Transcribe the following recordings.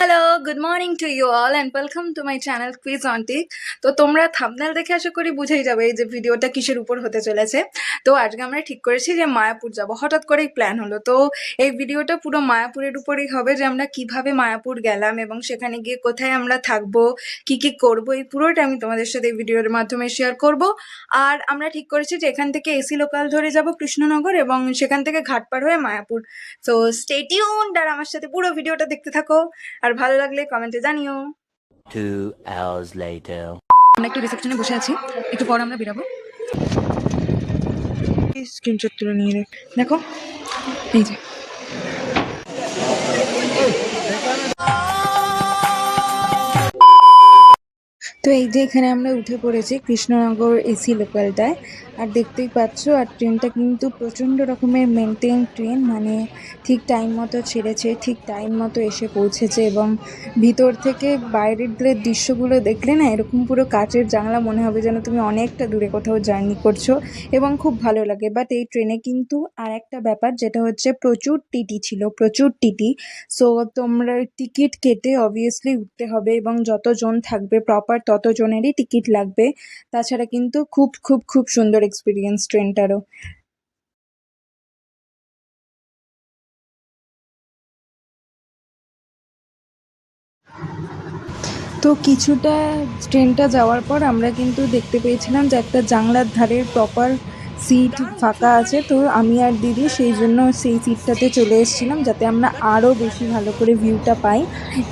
Hello, good morning to you all and welcome to my channel quiz অন্টিক। তো তোমরা thumbnail দেখে আশা করি বুঝেই যাবে এই যে ভিডিওটা কিসের উপর হতে চলেছে। তো আজকে আমরা ঠিক করেছি যে মায়াপুর যাব, হঠাৎ করেই প্ল্যান হলো। তো এই ভিডিওটা পুরো মায়াপুরের উপরেই হবে, যে আমরা কিভাবে মায়াপুর গেলাম এবং সেখানে গিয়ে কোথায় আমরা থাকবো, কি কি করব, এই পুরোটা আমি তোমাদের সাথে এই ভিডিওর মাধ্যমে শেয়ার করব। আর আমরা ঠিক করেছি যে এখান থেকে এসি লোকাল ধরে যাব কৃষ্ণনগর এবং সেখান থেকে ঘাট পার হয়ে মায়াপুর। সো স্টে টিউনড আর আমার সাথে পুরো ভিডিওটা দেখতে থাকো, আর ভালো লাগলে কমেন্টে জানিও। 2 hours later. আমরা একটু রিসেপশনে বসে আছি, একটু পর আমরা বেরাবো। স্ক্রিনশট তুলে নিয়ে দেখো, এই যে তো এই যে এখানে আমরা উঠে পড়েছি কৃষ্ণনগর এসি লোকালটায়। আর দেখতেই পাচ্ছ, আর ট্রেনটা কিন্তু প্রচণ্ড রকমের মেনটেন ট্রেন, মানে ঠিক টাইম মতো ছেড়েছে, ঠিক টাইম মতো এসে পৌঁছেছে। এবং ভিতর থেকে বাইরের দৃশ্যগুলো দেখলে না, এরকম পুরো কাচের জানলা মনে হবে যেন তুমি অনেকটা দূরে কোথাও জার্নি করছো, এবং খুব ভালো লাগে। বাট এই ট্রেনে কিন্তু আর একটা ব্যাপার, যেটা হচ্ছে প্রচুর টিটি ছিল, প্রচুর টিটি। সো তোমরা টিকিট কেটে অবভিয়াসলি উঠতে হবে, এবং যতজন থাকবে প্রপার ততজনেরই টিকিট লাগবে। তাছাড়া কিন্তু খুব খুব খুব সুন্দর এক্সপিরিয়েন্স ট্রেনটারও। তো কিছুটা ট্রেনটা যাওয়ার পর আমরা কিন্তু দেখতে পেয়েছিলাম যে একটা জানলার ধারের প্রপার সিট ফাঁকা আছে। তো আমি আর দিদি সেই জন্য সেই সিটটাতে চলে এসেছিলাম, যাতে আমরা আরও বেশি ভালো করে ভিউটা পাই।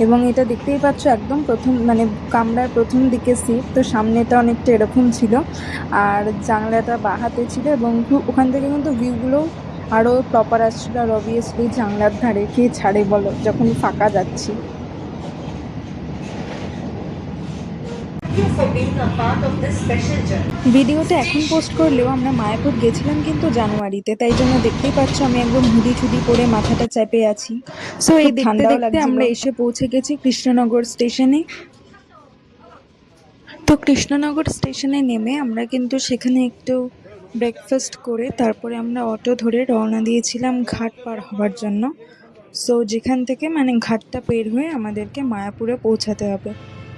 এবং এটা দেখতেই পাচ্ছ, একদম প্রথম মানে কামরার প্রথম দিকে সিট, তো সামনেটা অনেকটা এরকম ছিল আর জানলাটা বাঁ হাতে ছিল, এবং ওখান থেকে কিন্তু ভিউগুলো আরও প্রপার আসছিল। আর অবভিয়াসলি জানলার ধারে কে ছাড়ে বলো, যখন ফাঁকা যাচ্ছি। ভিডিওটা এখন পোস্ট করলেও আমরা মায়াপুর গেছিলাম কিন্তু জানুয়ারিতে, তাই জন্য দেখতেই পাচ্ছ আমি একদম হুডি ছুডি পরে মাথাটা চেপে আছি। সো এই দেখতে দেখতে আমরা এসে পৌঁছে গেছি কৃষ্ণনগর স্টেশনে। তো কৃষ্ণনগর স্টেশনে নেমে আমরা কিন্তু সেখানে একটু ব্রেকফাস্ট করে তারপরে আমরা অটো ধরে রওনা দিয়েছিলাম ঘাট পার হওয়ার জন্য। সো যেখান থেকে মানে ঘাটটা পের হয়ে আমাদেরকে মায়াপুরে পৌঁছাতে হবে।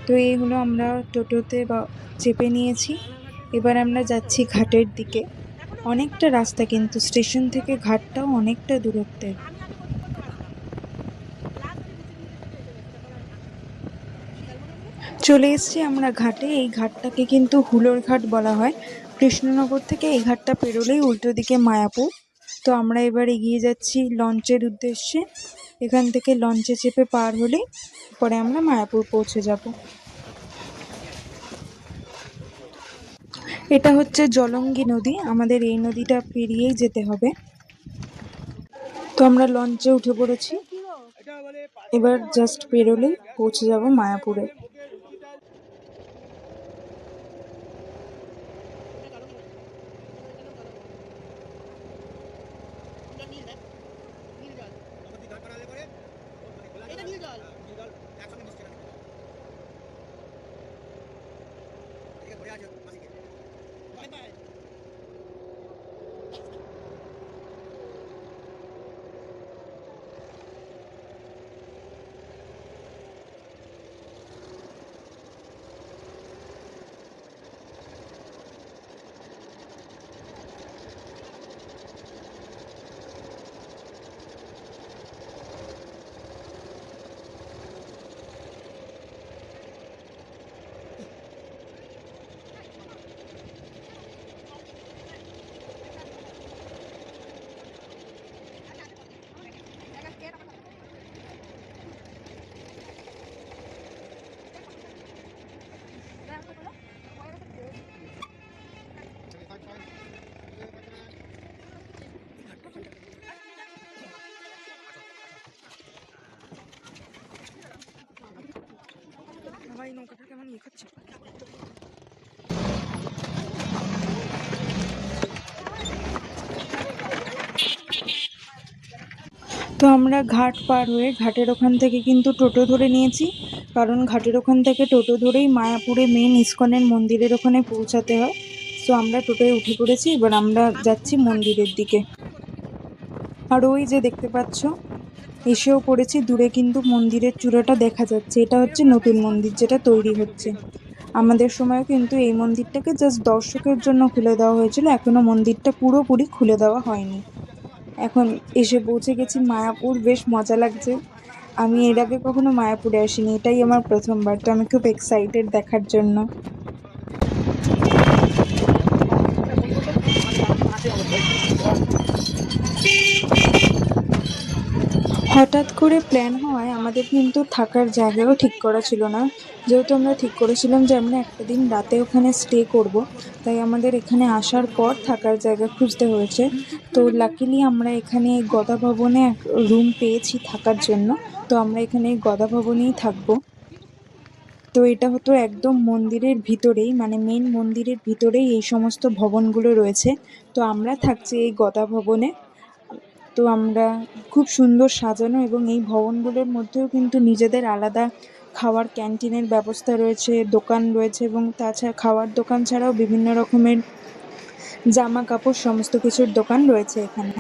তো এই হলো, আমরা টোটোতে বা চেপে নিয়েছি, এবার আমরা যাচ্ছি ঘাটের দিকে। অনেকটা রাস্তা, কিন্তু স্টেশন থেকে ঘাটটাও অনেকটা দূরত্বের। চলে এসেছি আমরা ঘাটে। এই ঘাটটাকে কিন্তু হুলোর ঘাট বলা হয়। কৃষ্ণনগর থেকে এই ঘাটটা পেরোলেই উল্টো দিকে মায়াপুর। তো আমরা এবার এগিয়ে যাচ্ছি লঞ্চের উদ্দেশ্যে। এখান থেকে লঞ্চে চেপে পার হলেই পরে আমরা মায়াপুর পৌঁছে যাব। এটা হচ্ছে জলঙ্গি নদী, আমাদের এই নদীটা পেরিয়েই যেতে হবে। তো আমরা লঞ্চে উঠে পড়েছি, এবার জাস্ট পেরোলেই পৌঁছে যাব মায়াপুরে। ভাই নৌকাটা কেমন ইয়ে খাচ্ছে। তো আমরা ঘাট পার হয়ে ঘাটের ওখান থেকে কিন্তু টোটো ধরে নিয়েছি, কারণ ঘাটের ওখান থেকে টোটো ধরেই মায়াপুরে মেন ইস্কনের মন্দিরের ওখানে পৌঁছাতে হয়। সো আমরা টোটোয় উঠে পড়েছি, এবার আমরা যাচ্ছি মন্দিরের দিকে। আর ওই যে দেখতে পাচ্ছ এসেও পড়েছি। দূরে কিন্তু মন্দিরের চূড়াটা দেখা যাচ্ছে, এটা হচ্ছে নতুন মন্দির যেটা তৈরি হচ্ছে। আমাদের সময়ও কিন্তু এই মন্দিরটাকে জাস্ট দর্শকের জন্য খুলে দেওয়া হয়েছিল, এখনো মন্দিরটা পুরোপুরি খুলে দেওয়া হয়নি। এখন এসে পৌঁছে গেছি মায়াপুর, বেশ মজা লাগছে। আমি এর আগে কখনো মায়াপুরে আসিনি, এটাই আমার প্রথমবার, তো আমি খুব এক্সাইটেড দেখার জন্য। হঠাৎ করে প্ল্যান হওয়ায় আমাদের কিন্তু থাকার জায়গাও ঠিক করা ছিল না। যেহেতু আমরা ঠিক করেছিলাম যে আমরা একটা দিন রাতে ওখানে স্টে করব, তাই আমাদের এখানে আসার পর থাকার জায়গা খুঁজতে হয়েছে। তো লাকিলি আমরা এখানে গদা ভবনে এক রুম পেয়েছি থাকার জন্য, তো আমরা এখানে গদা ভবনেই থাকবো। তো এটা হতো একদম মন্দিরের ভিতরেই, মানে মেন মন্দিরের ভিতরেই এই সমস্ত ভবনগুলো রয়েছে। তো আমরা থাকছি এই গদা ভবনে। তো আমরা খুব সুন্দর সাজানো, এবং এই ভবনগুলোর মধ্যেও কিন্তু নিজেদের আলাদা খাওয়ার ক্যান্টিনের ব্যবস্থা রয়েছে, দোকান রয়েছে, এবং তাছাড়া খাওয়ার দোকান ছাড়াও বিভিন্ন রকমের জামা কাপড় সমস্ত কিছুর দোকান রয়েছে এখানে।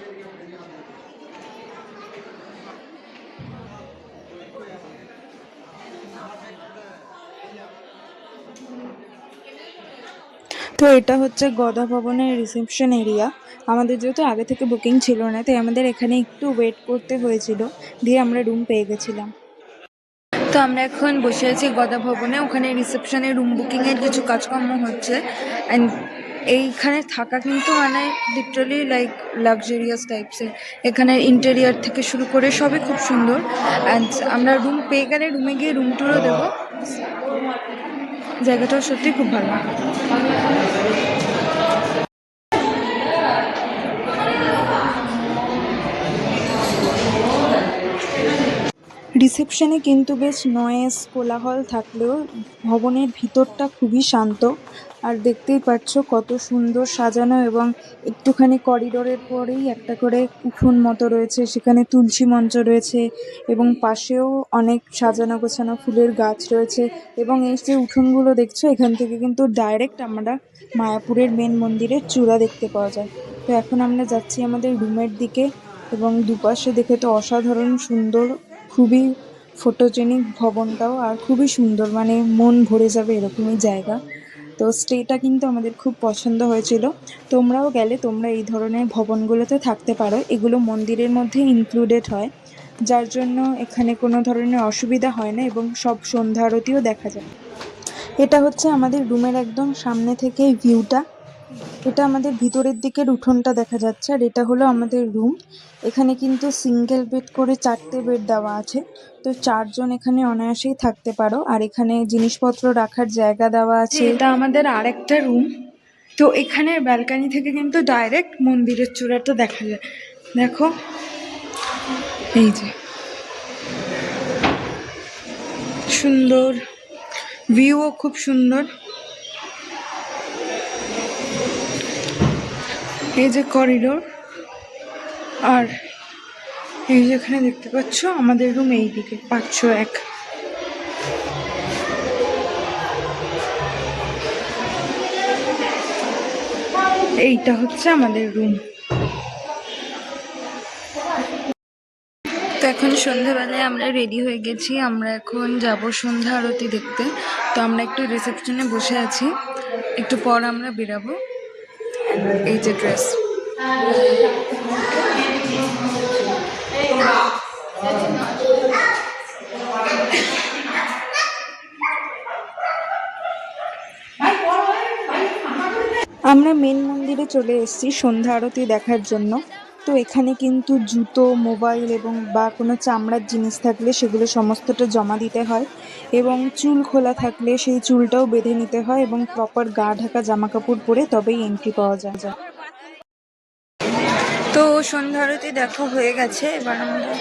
তো এটা হচ্ছে গদা ভবনের রিসেপশন এরিয়া। আমাদের যেহেতু আগে থেকে বুকিং ছিল না, তাই আমাদের এখানে একটু ওয়েট করতে হয়েছিল, দিয়ে আমরা রুম পেয়ে গেছিলাম। তো আমরা এখন বসে আছি গদা ভবনে, ওখানে রিসেপশনে রুম বুকিংয়ের কিছু কাজকর্ম হচ্ছে। অ্যান্ড এইখানে থাকা কিন্তু মানে লিটারালি লাইক লাক্সারিয়াস টাইপসের। এখানে ইন্টেরিয়ার থেকে শুরু করে সবই খুব সুন্দর। অ্যান্ড আমরা রুম পেয়ে গেলে রুমে গিয়ে রুম ট্যুরও দেবো। জায়গাটাও সত্যি খুব ভালো। রিসেপশনে কিন্তু বেশ নয়েজ কোলাহল থাকলেও ভবনের ভিতরটা খুবই শান্ত। আর দেখতেই পাচ্ছ কত সুন্দর সাজানো, এবং একটুখানি করিডোরের পরেই একটা করে উঠোন মতো রয়েছে, সেখানে তুলসী মঞ্চ রয়েছে, এবং পাশেও অনেক সাজানো গোছানো ফুলের গাছ রয়েছে। এবং এই যে উঠোনগুলো দেখছো, এখান থেকে কিন্তু ডাইরেক্ট আমরা মায়াপুরের মেন মন্দিরের চূড়া দেখতে পাওয়া যায়। তো এখন আমরা যাচ্ছি আমাদের রুমের দিকে, এবং দুপাশে দেখে তো অসাধারণ সুন্দর, খুবই ফটোজেনিক ভবনটাও, আর খুবই সুন্দর, মানে মন ভরে যাবে এরকমই জায়গা। তো স্টেটা কিন্তু আমাদের খুব পছন্দ হয়েছিল। তোমরাও গেলে তোমরা এই ধরনের ভবনগুলোতে থাকতে পারো, এগুলো মন্দিরের মধ্যে ইনক্লুডেড হয়, যার জন্য এখানে কোনো ধরনের অসুবিধা হয় না, এবং সব সন্ধ্যা আরতিও দেখা যায়। এটা হচ্ছে আমাদের রুমের একদম সামনে থেকে ভিউটা। এটা আমাদের ভিতরের দিকের উঠোনটা দেখা যাচ্ছে, আর এটা হলো আমাদের রুম। এখানে কিন্তু সিঙ্গেল বেড করে 4টে বেড দেওয়া আছে, তো 4জন এখানে অনায়াসেই থাকতে পারো। আর এখানে জিনিসপত্র রাখার জায়গা দেওয়া আছে। এটা আমাদের আরেকটা রুম। তো এখানের ব্যালকনি থেকে কিন্তু ডাইরেক্ট মন্দিরের চূড়াটা দেখা যায়। দেখো, এই যে সুন্দর ভিউও খুব সুন্দর। এই যে করিডোর, আর এই যেখানে দেখতে পাচ্ছ আমাদের রুম এই দিকে 501। এইটা হচ্ছে আমাদের রুম। তো এখন সন্ধ্যাবেলায় আমরা রেডি হয়ে গেছি, আমরা এখন যাব সন্ধ্যা আরতি দেখতে। তো আমরা একটু রিসেপশনে বসে আছি, একটু পর আমরা বেরাবো। এই যে ড্রেস। আমরা মেন মন্দিরে চলে এসেছি সন্ধ্যা আরতি দেখার জন্য। তো এখানে কিন্তু জুতো, মোবাইল এবং বা কোনো চামড়ার জিনিস থাকলে সেগুলো সমস্তটা জমা দিতে হয়, এবং চুল খোলা থাকলে সেই চুলটাও বেঁধে নিতে হয়, এবং প্রপার গা ঢাকা জামা কাপড় পরে তবেই এন্ট্রি পাওয়া যায়। তো সন্ধ্যা আরতি দেখা হয়ে গেছে, এবার আমরা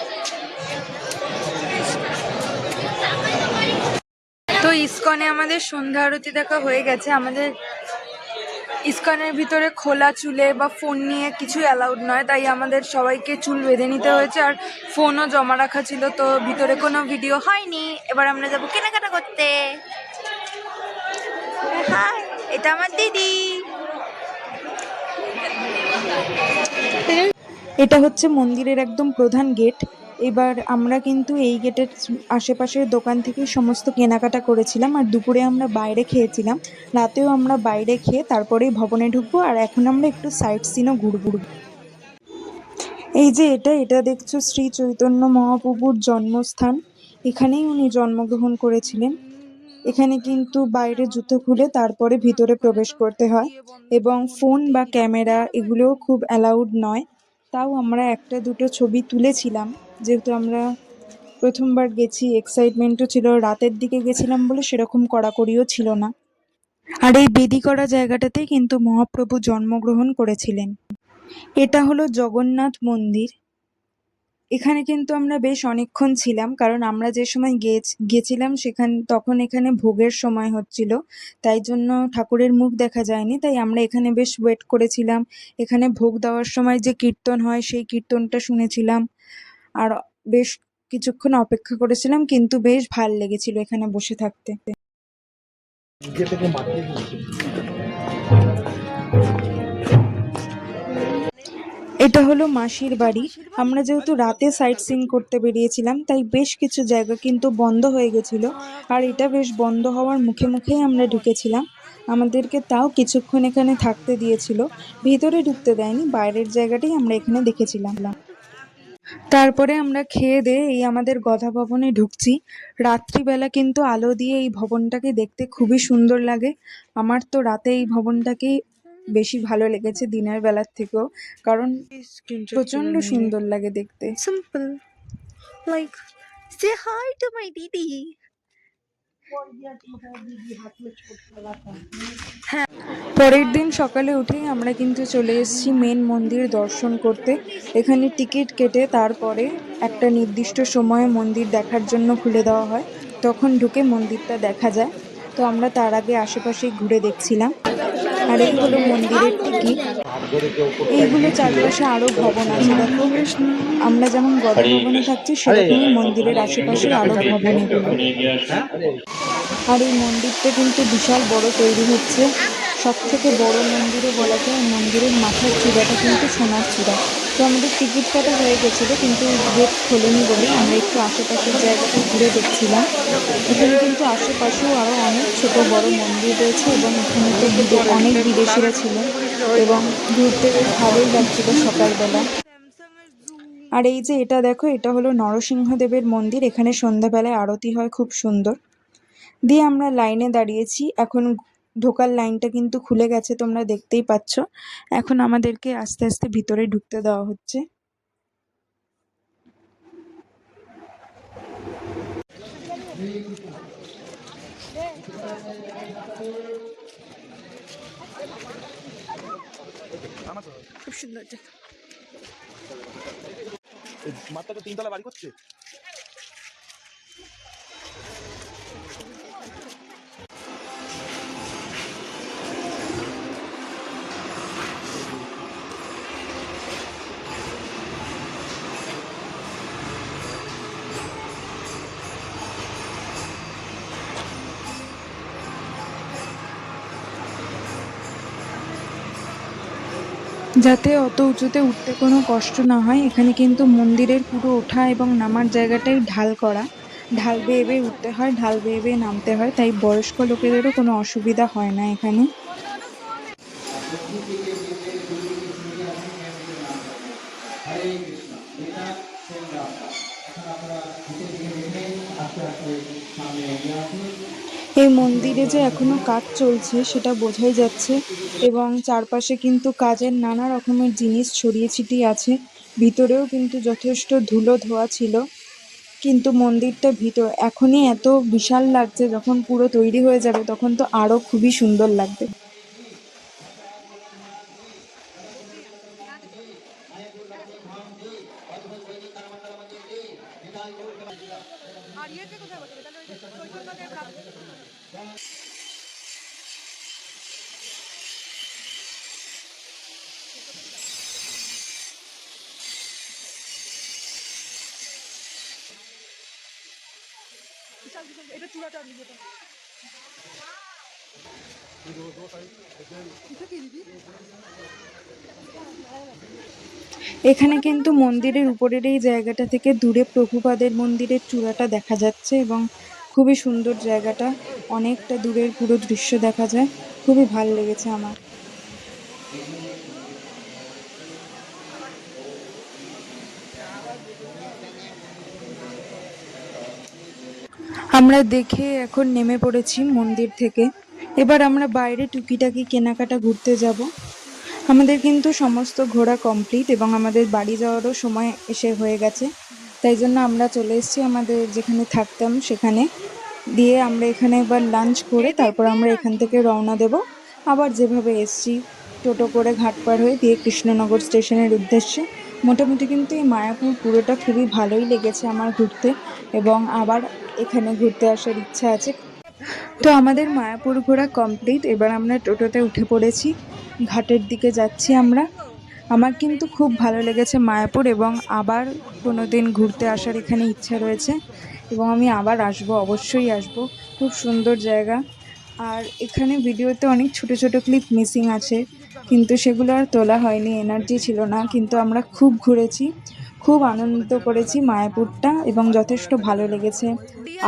তো ইসকনে আমাদের সন্ধ্যা আরতি দেখা হয়ে গেছে। আমাদের ইসকনের ভিতরে খোলা চুলে বা ফোন নিয়ে কিছু অ্যালাউড নয়, তাই আমাদের সবাইকে চুল বেঁধে নিতে হয়েছে, আর ফোনও জমা রাখা ছিল, তো ভিতরে কোনো ভিডিও হয়নি। এবার আমরা যাবো কেনাকাটা করতে। হাই, এটা আমার দিদি। এটা হচ্ছে মন্দিরের একদম প্রধান গেট। এবার আমরা কিন্তু এই গেটের আশেপাশের দোকান থেকেই সমস্ত কেনাকাটা করেছিলাম, আর দুপুরে আমরা বাইরে খেয়েছিলাম। রাতেও আমরা বাইরে খেয়ে তারপরেই ভবনে ঢুকবো, আর এখন আমরা একটু সাইট সিনও ঘুরবো। এই যে এটা দেখছো শ্রী চৈতন্য মহাপ্রভুর জন্মস্থান। এখানেই উনি জন্মগ্রহণ করেছিলেন। এখানে কিন্তু বাইরে জুতো খুলে তারপরে ভিতরে প্রবেশ করতে হয়, এবং ফোন বা ক্যামেরা এগুলোও খুব অ্যালাউড নয়। তাও আমরা একটা দুটো ছবি তুলেছিলাম, যেহেতু আমরা প্রথমবার গেছি, এক্সাইটমেন্টও ছিল, রাতের দিকে গেছিলাম বলে সেরকম কড়াকড়িও ছিল না। আর এই বেদি করা জায়গাটাতেই কিন্তু মহাপ্রভু জন্মগ্রহণ করেছিলেন। এটা হলো জগন্নাথ মন্দির। এখানে কিন্তু আমরা বেশ অনেকক্ষণ ছিলাম, কারণ আমরা যে সময় গেছিলাম তখন এখানে ভোগের সময় হচ্ছিল, তাই জন্য ঠাকুরের মুখ দেখা যায়নি। তাই আমরা এখানে বেশ ওয়েট করেছিলাম। এখানে ভোগ দেওয়ার সময় যে কীর্তন হয় সেই কীর্তনটা শুনেছিলাম, আর বেশ কিছুক্ষণ অপেক্ষা করেছিলাম, কিন্তু বেশ ভাল লেগেছিল এখানে বসে থাকতে। এটা হলো মাসির বাড়ি। আমরা যেহেতু রাতে সাইট সিইং করতে বেরিয়েছিলাম, তাই বেশ কিছু জায়গা কিন্তু বন্ধ হয়ে গেছিল, আর এটা বেশ বন্ধ হওয়ার মুখে মুখেই আমরা ঢুকেছিলাম। আমাদেরকে তাও কিছুক্ষণ এখানে থাকতে দিয়েছিল, ভিতরে ঢুকতে দেয়নি, বাইরের জায়গাটাই আমরা এখানে দেখেছিলাম। তারপরে আমরা খেয়ে দিয়ে এই আমাদের গধা ভবনে ঢুকছি। রাত্রিবেলা কিন্তু আলো দিয়ে এই ভবনটাকে দেখতে খুবই সুন্দর লাগে। আমার তো রাতে এই ভবনটাকেই বেশি ভালো লেগেছে দিনের বেলার থেকেও, কারণ প্রচন্ড সুন্দর লাগে দেখতে। Simple. Like, say hi to my Didi. পরের দিন সকালে উঠেই আমরা কিন্তু চলে এসেছি মেন মন্দির দর্শন করতে। এখানে টিকিট কেটে তারপরে একটা নির্দিষ্ট সময়ে মন্দির দেখার জন্য খুলে দেওয়া হয়, তখন ঢুকে মন্দিরটা দেখা যায়। তো আমরা তার আগে আশেপাশে ঘুরে দেখছিলাম। আর এই হলো মন্দিরের টিকিট। এইগুলো চারপাশে আরো ভবন আছে, দেখো আমরা যেমন গদা ভবনে থাকছি সেরকমই মন্দিরের আশেপাশে আরো ভবন এগুলো। আর এই মন্দিরটা কিন্তু বিশাল বড় তৈরি হচ্ছে। সব থেকে বড় মন্দিরও বলা যায়। মন্দিরের মাথার চূড়াটা কিন্তু সোনার চূড়া। তো আমাদের টিকিট কাটা হয়ে গেছিলো, কিন্তু গেট খোলেনি বলে আমরা একটু আশেপাশের জায়গাটা ঘুরে দেখছিলাম। এখানে কিন্তু আশেপাশেও আরো অনেক ছোট বড় মন্দির রয়েছে, এবং এখানে তো অনেক বিদেশিরা ছিলেন, এবং ঘুরতে বেশ ভালোই লাগছিল সকালবেলা। আর এই যে এটা দেখো, এটা হলো নরসিংহদেবের মন্দির। এখানে সন্ধ্যাবেলায় আরতি হয় খুব সুন্দর। দিয়ে আমরা লাইনে দাঁড়িয়েছি। এখন ঢোকার লাইনটা কিন্তু খুলে গেছে, তোমরা দেখতেই পাচ্ছ। এখন আমাদেরকে আস্তে আস্তে ভিতরে ঢুকতে দেওয়া হচ্ছে। খুব সুন্দর জায়গা। মাত্র 3 তলা বাড়ি করছে। যাতে অত উঁচুতে উঠতে কোনো কষ্ট না হয়, এখানে কিন্তু মন্দিরের পুরো ওঠা এবং নামার জায়গাটাই ঢাল করা। ঢাল বেয়ে বেয়ে উঠতে হয়, ঢাল বেয়ে বেয়ে নামতে হয়, তাই বয়স্ক লোকেদেরও কোনো অসুবিধা হয় না এখানে। এই মন্দিরে যে এখনো কাজ চলছে সেটা বোঝাই যাচ্ছে, এবং চারপাশে কিন্তু কাজের নানা রকমের জিনিস ছড়িয়ে ছিটিয়ে আছে। ভিতরেও কিন্তু যথেষ্ট ধুলো ধোয়া ছিল, কিন্তু মন্দিরটা এখনই এত বিশাল লাগছে, যখন পুরো তৈরি হয়ে যাবে তখন তো আরো খুবই সুন্দর লাগবে। এখানে কিন্তু মন্দিরের উপরের এই জায়গাটা থেকে দূরে প্রভুপাদের মন্দিরের চূড়াটা দেখা যাচ্ছে এবং খুবই সুন্দর জায়গাটা, অনেকটা দূরের পুরো দৃশ্য দেখা যায়, খুবই ভালো লেগেছে আমার। আমরা দেখে এখন নেমে পড়েছি মন্দির থেকে। এবার আমরা বাইরে টুকিটাকি কেনাকাটা ঘুরতে যাব। আমাদের কিন্তু সমস্ত ঘোরা কমপ্লিট এবং আমাদের বাড়ি যাওয়ারও সময় এসে হয়ে গেছে, তাই জন্য আমরা চলে এসেছি আমাদের যেখানে থাকতাম সেখানে। দিয়ে আমরা এখানে এবার লাঞ্চ করে তারপর আমরা এখান থেকে রওনা দেব আবার যেভাবে এসেছি, টোটো করে ঘাট পার হয়ে দিয়ে কৃষ্ণনগর স্টেশনের উদ্দেশ্যে। মোটামুটি কিন্তু এই মায়াপুর পুরোটা খুবই ভালোই লেগেছে আমার ঘুরতে, এবং আবার এখানে ঘুরতে আসার ইচ্ছা আছে। তো আমাদের মায়াপুর ঘোরা কমপ্লিট, এবার আমরা টোটোতে উঠে পড়েছি, ঘাটের দিকে যাচ্ছি আমরা। আমার কিন্তু খুব ভালো লেগেছে মায়াপুর এবং আবার কোনো দিন ঘুরতে আসার এখানে ইচ্ছা রয়েছে এবং আমি আবার আসবো, অবশ্যই আসবো। খুব সুন্দর জায়গা। আর এখানে ভিডিওতে অনেক ছোট ছোট ক্লিপ মিসিং আছে, কিন্তু সেগুলো আর তোলা হয়নি, এনার্জি ছিল না। কিন্তু আমরা খুব ঘুরেছি, খুব আনন্দ করেছি মায়াপুরটা এবং যথেষ্ট ভালো লেগেছে।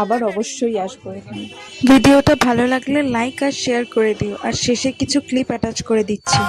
আবার অবশ্যই আসবো এখানে। ভিডিওটা ভালো লাগলে লাইক আর শেয়ার করে দিও, আর শেষে কিছু ক্লিপ অ্যাটাচ করে দিচ্ছি।